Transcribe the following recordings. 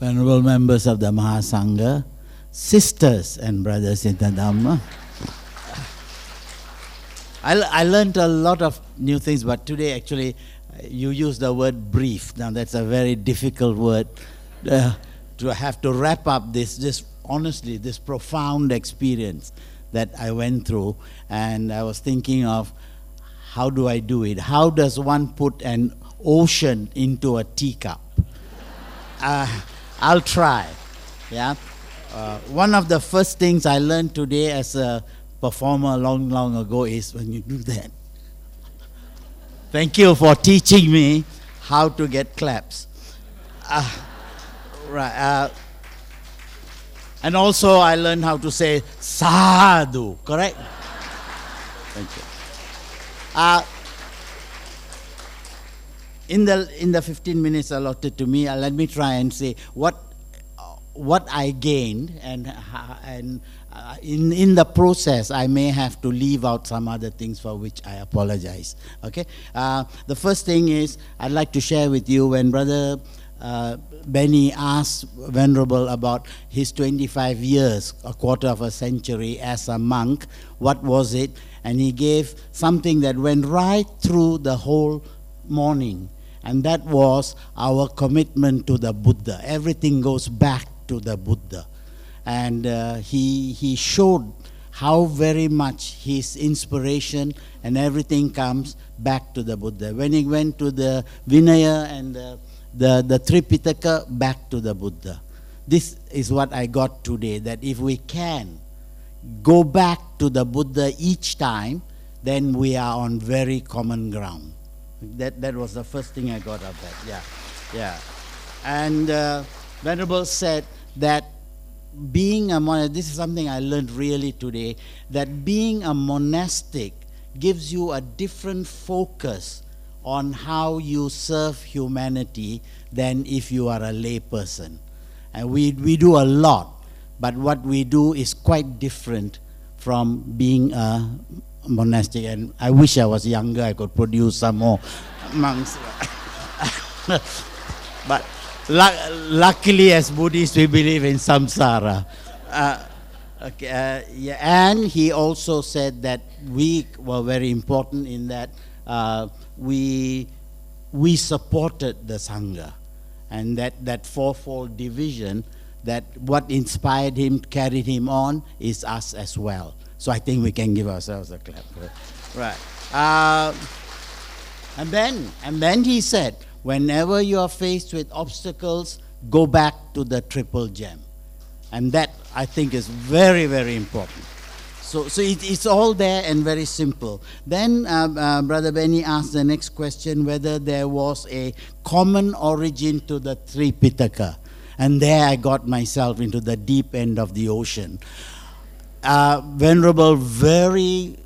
Venerable members of the Mahasangha, sisters and brothers in the Dhamma. I learned a lot of new things, but today actually you use the word brief. Now that's a very difficult word to have to wrap up this honestly, this profound experience that I went through. And I was thinking of, how do I do it? How does one put an ocean into a teacup? I'll try. Yeah. One of the first things I learned today as a performer long ago is when you do that. Thank you for teaching me how to get claps. Right. And also I learned how to say sadhu, correct? Thank you. In the 15 minutes allotted to me, let me try and say what I gained, and in the process I may have to leave out some other things for which I apologize. Okay. The first thing is I'd like to share with you when Brother Benny asked Venerable about his 25 years, a quarter of a century as a monk. What was it? And he gave something that went right through the whole morning. And that was our commitment to the Buddha. Everything goes back to the Buddha. And he showed how very much his inspiration and everything comes back to the Buddha. When he went to the Vinaya and the Tripitaka, back to the Buddha. This is what I got today, that if we can go back to the Buddha each time, then we are on very common ground. That was the first thing I got of that. Yeah. And Venerable said that being a monastic, this is something I learned really today, that being a monastic gives you a different focus on how you serve humanity than if you are a lay person. And we do a lot, but what we do is quite different from being a monastic. And I wish I was younger, I could produce some more monks. But luckily as Buddhists we believe in samsara. And he also said that we were very important in that we supported the Sangha, and that fourfold division, that what inspired him, carried him on, is us as well. So I think we can give ourselves a clap. Right. And then he said, whenever you are faced with obstacles, go back to the triple gem. And that, I think, is very, very important. So it's all there and very simple. Then Brother Benny asked the next question, whether there was a common origin to the Tripitaka. And there I got myself into the deep end of the ocean. Venerable very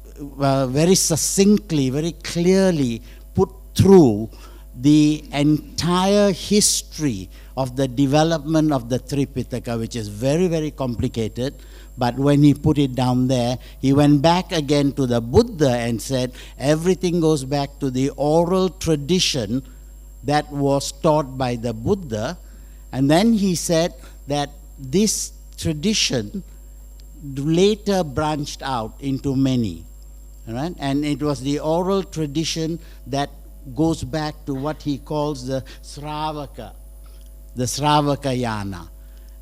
succinctly, very clearly put through the entire history of the development of the Tripitaka, which is very, very complicated. But when he put it down there, he went back again to the Buddha and said, everything goes back to the oral tradition that was taught by the Buddha. And then he said that this tradition later branched out into many. Right? And it was the oral tradition that goes back to what he calls the Sravaka Yana.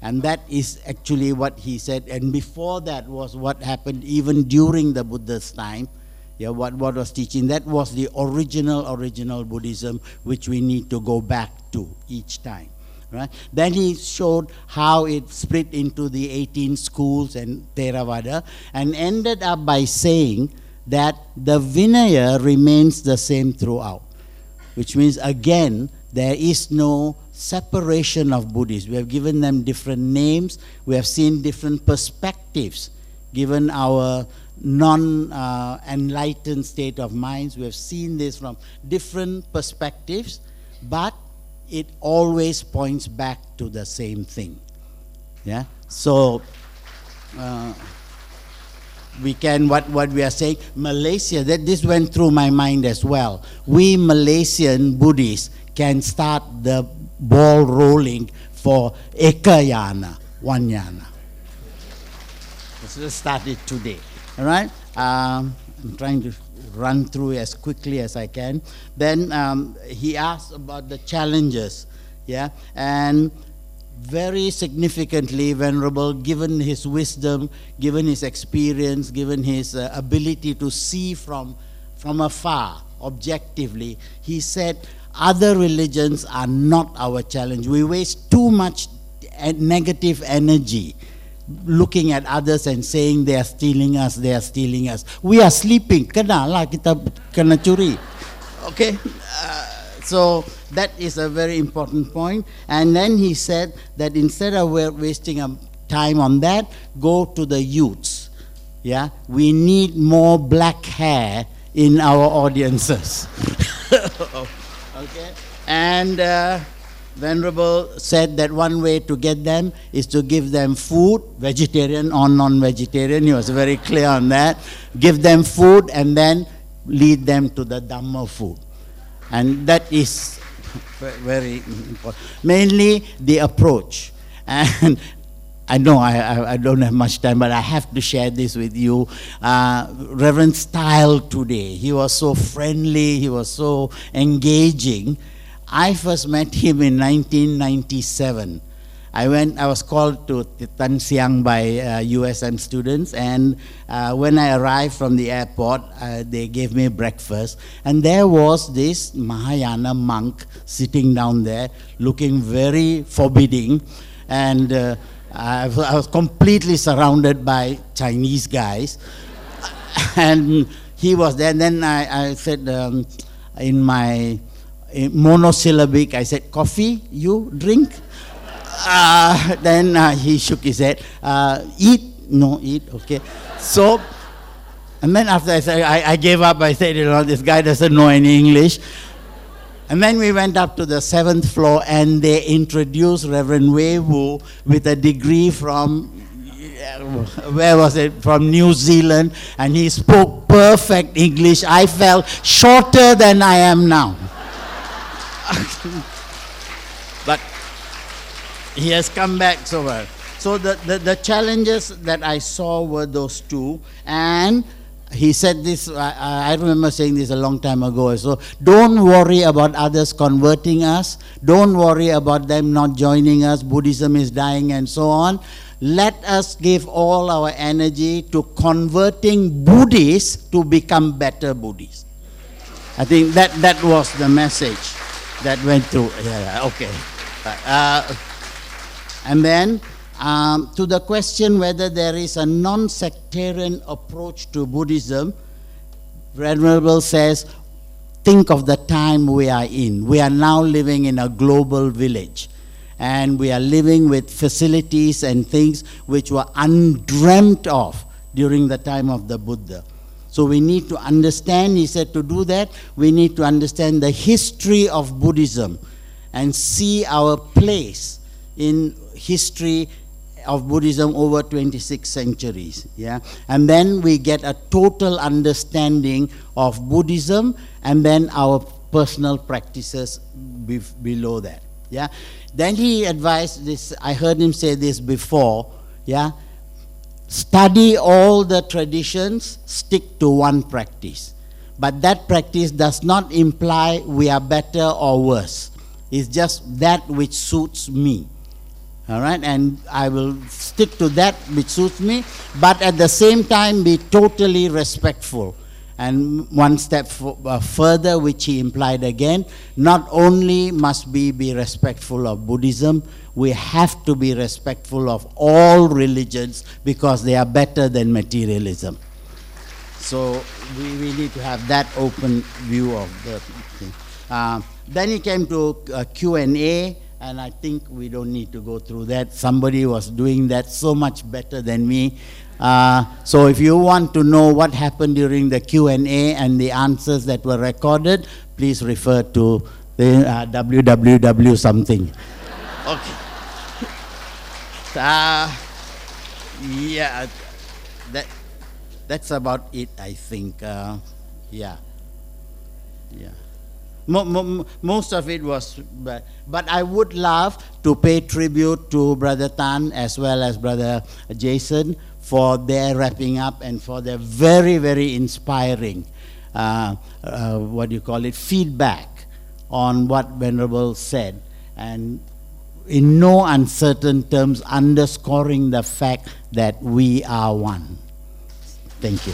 And that is actually what he said. And before that was what happened even during the Buddha's time. What was teaching. That was the original Buddhism, which we need to go back to each time. Right? Then he showed how it split into the 18 schools and Theravada, and ended up by saying that the Vinaya remains the same throughout. Which means, again, there is no separation of Buddhists. We have given them different names. We have seen different perspectives. Given our non-enlightened state of minds, we have seen this from different perspectives, but it always points back to the same thing. Yeah. So we can, what we are saying, Malaysia, that this went through my mind as well. We Malaysian Buddhists can start the ball rolling for Ekayana, one yana. Let's start it today. All right? I'm trying to run through as quickly as I can. Then he asked about the challenges. Yeah? And very significantly, Venerable, given his wisdom, given his experience, given his ability to see from afar, objectively, he said, other religions are not our challenge. We waste too much negative energy looking at others and saying they are stealing us, they are stealing us. We are sleeping. Kena lah kita kena curi. Okay? So that is a very important point. And then he said that instead of wasting time on that, go to the youths. Yeah? We need more black hair in our audiences. Okay? And Venerable said that one way to get them is to give them food, vegetarian or non-vegetarian. He was very clear on that. Give them food and then lead them to the Dhamma food. And that is very important. Mainly the approach. And I know I don't have much time, but I have to share this with you. Reverend Style today, he was so friendly, he was so engaging. I first met him in 1997. I was called to Tan Siang by USM students, and when I arrived from the airport, they gave me breakfast, and there was this Mahayana monk sitting down there, looking very forbidding, and I was completely surrounded by Chinese guys, and he was there. And then I said in my monosyllabic, I said, "Coffee, you drink?" Then he shook his head. Eat? No, eat, okay. So, and then after I said, I gave up. I said, this guy doesn't know any English. And then we went up to the 7th floor and they introduced Reverend Wei Wu with a degree from, where was it? From New Zealand. And he spoke perfect English. I felt shorter than I am now. But he has come back so well. So the challenges that I saw were those two. And he said this, I remember saying this a long time ago. So don't worry about others converting us. Don't worry about them not joining us. Buddhism is dying and so on. Let us give all our energy to converting Buddhists to become better Buddhists. I think that was the message that went through. Yeah, okay. And then to the question whether there is a non-sectarian approach to Buddhism, Venerable says, think of the time we are in. We are now living in a global village. And we are living with facilities and things which were undreamt of during the time of the Buddha. So we need to understand, he said, to do that, we need to understand the history of Buddhism and see our place in history of Buddhism over 26 centuries. Yeah? And then we get a total understanding of Buddhism and then our personal practices below that. Yeah? Then he advised this, I heard him say this before, yeah? Study all the traditions, stick to one practice. But that practice does not imply we are better or worse. It's just that which suits me. All right, and I will stick to that which suits me, but at the same time be totally respectful. And one step further, which he implied again, not only must we be respectful of Buddhism, we have to be respectful of all religions because they are better than materialism. So we need to have that open view of the thing. Then he came to Q&A. And I think we don't need to go through that. Somebody was doing that so much better than me. So if you want to know what happened during the Q&A and the answers that were recorded, please refer to the www something. Okay. Yeah, that's about it, I think. Yeah. Most of it was, but I would love to pay tribute to Brother Tan as well as Brother Jason for their wrapping up and for their very, very inspiring, feedback on what Venerable said, and in no uncertain terms underscoring the fact that we are one. Thank you.